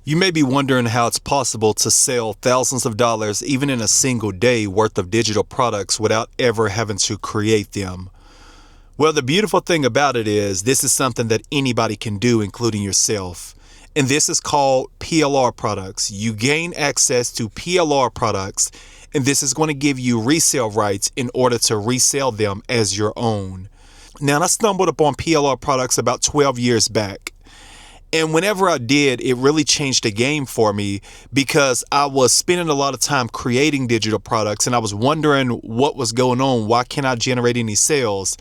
You may be wondering how it's possible to sell thousands of dollars even in a single day worth of digital products without ever having to create them. Well, the beautiful thing about it is this is something that anybody can do, including yourself. And this is called PLR products. You gain access to PLR products, and this is going to give you resale rights in order to resell them as your own. Now, I stumbled upon PLR products about 12 years back. And whenever I did, it really changed the game for me because I was spending a lot of time creating digital products and I was wondering what was going on. Why can't I generate any sales?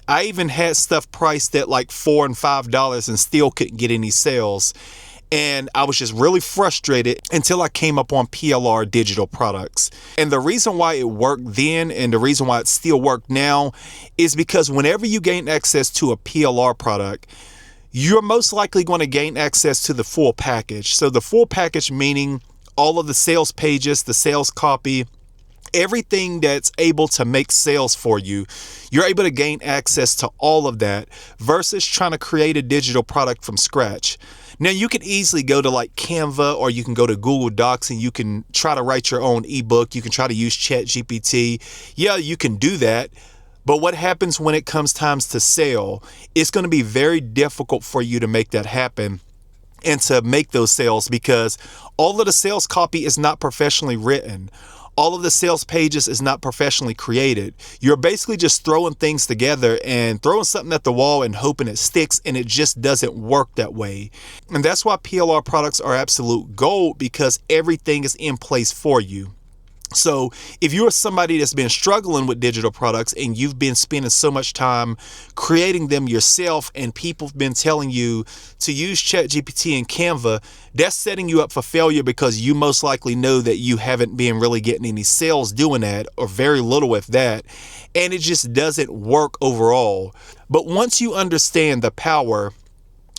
I even had stuff priced at like $4 and $5 and still couldn't get any sales. And I was just really frustrated until I came up on PLR digital products. And the reason why it worked then and the reason why it still works now is because whenever you gain access to a PLR product, you're most likely going to gain access to the full package. So the full package meaning all of the sales pages, the sales copy, everything that's able to make sales for you. You're able to gain access to all of that versus trying to create a digital product from scratch. Now, you can easily go to like Canva or you can go to Google Docs and you can try to write your own ebook. You can try to use ChatGPT. Yeah, you can do that. But what happens when it comes times to sell? It's going to be very difficult for you to make that happen and to make those sales because all of the sales copy is not professionally written. All of the sales pages is not professionally created. You're basically just throwing things together and throwing something at the wall and hoping it sticks, and it just doesn't work that way. And that's why PLR products are absolute gold because everything is in place for you. So if you're somebody that's been struggling with digital products and you've been spending so much time creating them yourself and people have been telling you to use ChatGPT and Canva, that's setting you up for failure because you most likely know that you haven't been really getting any sales doing that or very little with that. And it just doesn't work overall. But once you understand the power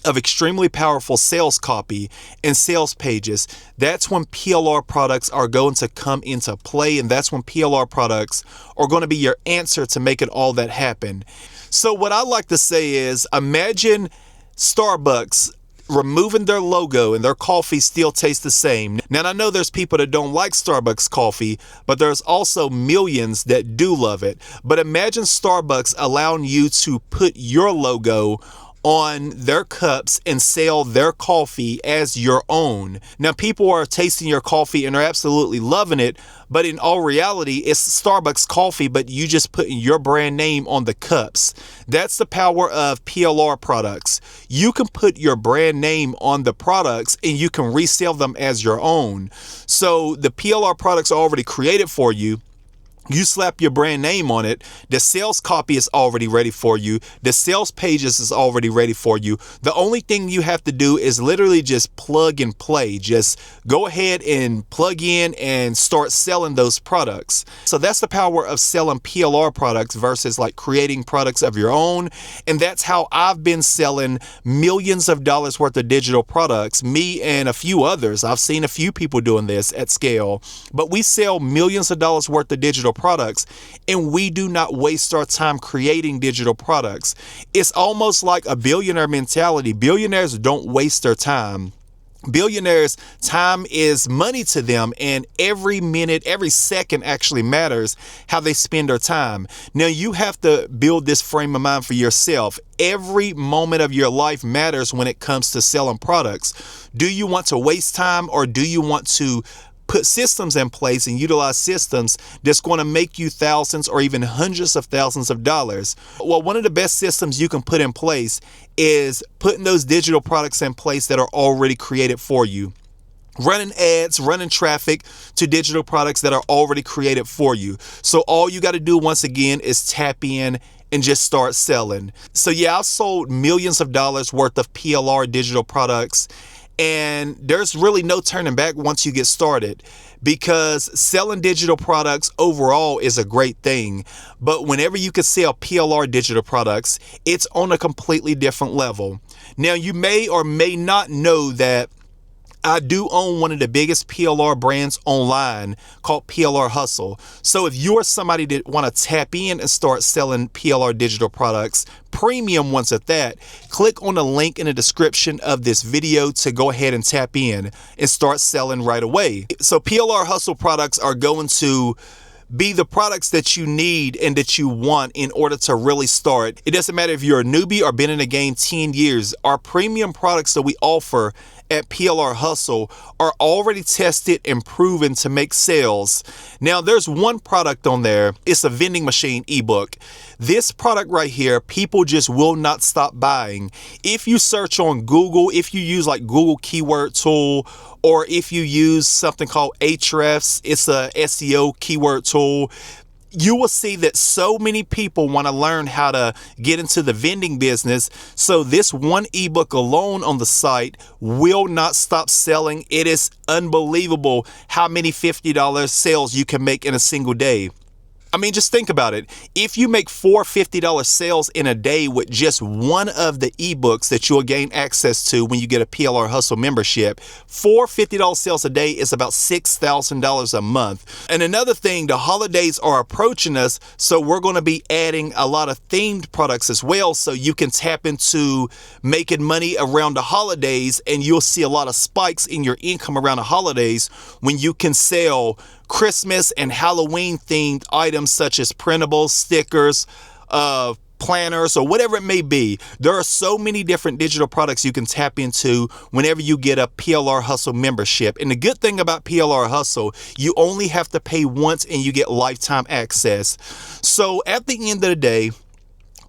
of extremely powerful sales copy and sales pages, that's when PLR products are going to come into play, and that's when PLR products are going to be your answer to making all that happen. So what I like to say is, imagine Starbucks removing their logo and their coffee still tastes the same. Now, I know there's people that don't like Starbucks coffee, but there's also millions that do love it. But imagine Starbucks allowing you to put your logo on their cups and sell their coffee as your own. Now, people are tasting your coffee and are absolutely loving it, but in all reality, it's Starbucks coffee, but you just putting your brand name on the cups. That's the power of PLR products. You can put your brand name on the products and you can resell them as your own. So the PLR products are already created for you. You slap your brand name on it. The sales copy is already ready for you. The sales pages is already ready for you. The only thing you have to do is literally just plug and play. Just go ahead and plug in and start selling those products. So that's the power of selling PLR products versus like creating products of your own. And that's how I've been selling millions of dollars worth of digital products. Me and a few others. I've seen a few people doing this at scale, but we sell millions of dollars worth of digital products, and we do not waste our time creating digital products. It's almost like a billionaire mentality. Billionaires don't waste their time. Billionaires' time is money to them, and every minute, every second actually matters how they spend their time. Now, you have to build this frame of mind for yourself. Every moment of your life matters when it comes to selling products. Do you want to waste time, or do you want to put systems in place and utilize systems that's going to make you thousands or even hundreds of thousands of dollars? Well, one of the best systems you can put in place is putting those digital products in place that are already created for you. Running ads, running traffic to digital products that are already created for you. So all you got to do once again is tap in and just start selling. So yeah, I've sold millions of dollars worth of PLR digital products. And there's really no turning back once you get started because selling digital products overall is a great thing. But whenever you can sell PLR digital products, it's on a completely different level. Now, you may or may not know that I do own one of the biggest PLR brands online called PLR Hustle. So if you're somebody that want to tap in and start selling PLR digital products, premium ones at that, click on the link in the description of this video to go ahead and tap in and start selling right away. So PLR Hustle products are going to be the products that you need and that you want in order to really start. It doesn't matter if you're a newbie or been in the game 10 years. Our premium products that we offer at PLR Hustle are already tested and proven to make sales. Now, there's one product on there. It's a vending machine ebook. This product right here, people just will not stop buying. If you search on Google, if you use like Google keyword tool, or if you use something called Ahrefs, it's a SEO keyword tool, you will see that so many people want to learn how to get into the vending business. So this one ebook alone on the site will not stop selling. It is unbelievable how many $50 sales you can make in a single day. I mean, just think about it. If you make 4 $50 sales in a day with just one of the ebooks that you'll gain access to when you get a PLR Hustle membership, 4 $50 sales a day is about $6,000 a month. And another thing, the holidays are approaching us, so we're going to be adding a lot of themed products as well, so you can tap into making money around the holidays, and you'll see a lot of spikes in your income around the holidays when you can sell Christmas and Halloween themed items such as printables, stickers, planners, or whatever it may be. There are so many different digital products you can tap into whenever you get a PLR Hustle membership. And the good thing about PLR Hustle, you only have to pay once and you get lifetime access. So at the end of the day,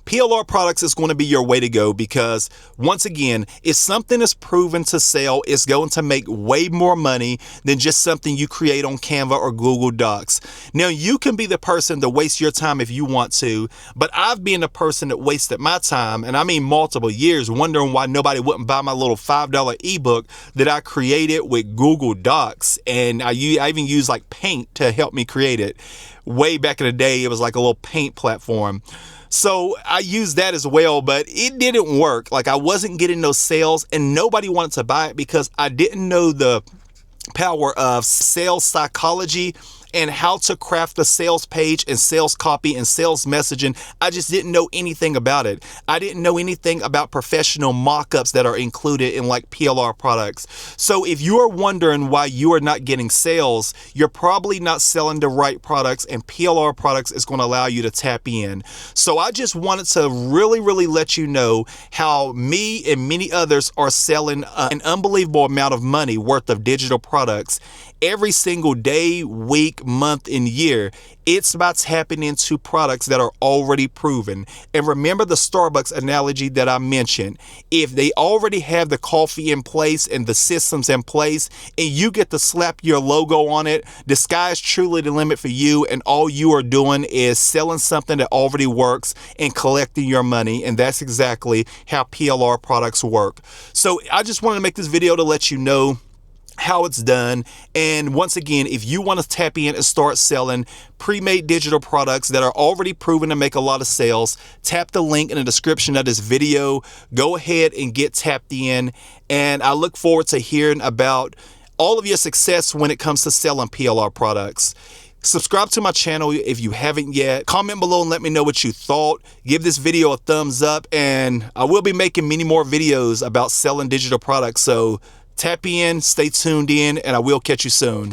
PLR products is going to be your way to go, because once again, if something is proven to sell, it's going to make way more money than just something you create on Canva or Google Docs. Now, you can be the person to waste your time if you want to, but I've been the person that wasted my time, and I mean multiple years, wondering why nobody wouldn't buy my little $5 ebook that I created with Google Docs. And I even used like Paint to help me create it. Way back in the day, it was like a little paint platform. So I used that as well, but it didn't work. Like, I wasn't getting those sales and nobody wanted to buy it because I didn't know the power of sales psychology and how to craft a sales page and sales copy and sales messaging. I just didn't know anything about it. I didn't know anything about professional mock-ups that are included in like PLR products. So if you are wondering why you are not getting sales, you're probably not selling the right products, and PLR products is going to allow you to tap in. So I just wanted to really let you know how me and many others are selling an unbelievable amount of money worth of digital products every single day, week, month, and year. It's about tapping into products that are already proven. And remember the Starbucks analogy that I mentioned. If they already have the coffee in place and the systems in place, and you get to slap your logo on it, the sky is truly the limit for you, and all you are doing is selling something that already works and collecting your money. And that's exactly how PLR products work. So I just wanted to make this video to let you know how it's done. And once again, if you want to tap in and start selling pre-made digital products that are already proven to make a lot of sales, tap the link in the description of this video. Go ahead and get tapped in, and I look forward to hearing about all of your success when it comes to selling PLR products. Subscribe to my channel if you haven't yet. Comment below and let me know what you thought. Give this video a thumbs up, and I will be making many more videos about selling digital products. So tap in, stay tuned in, and I will catch you soon.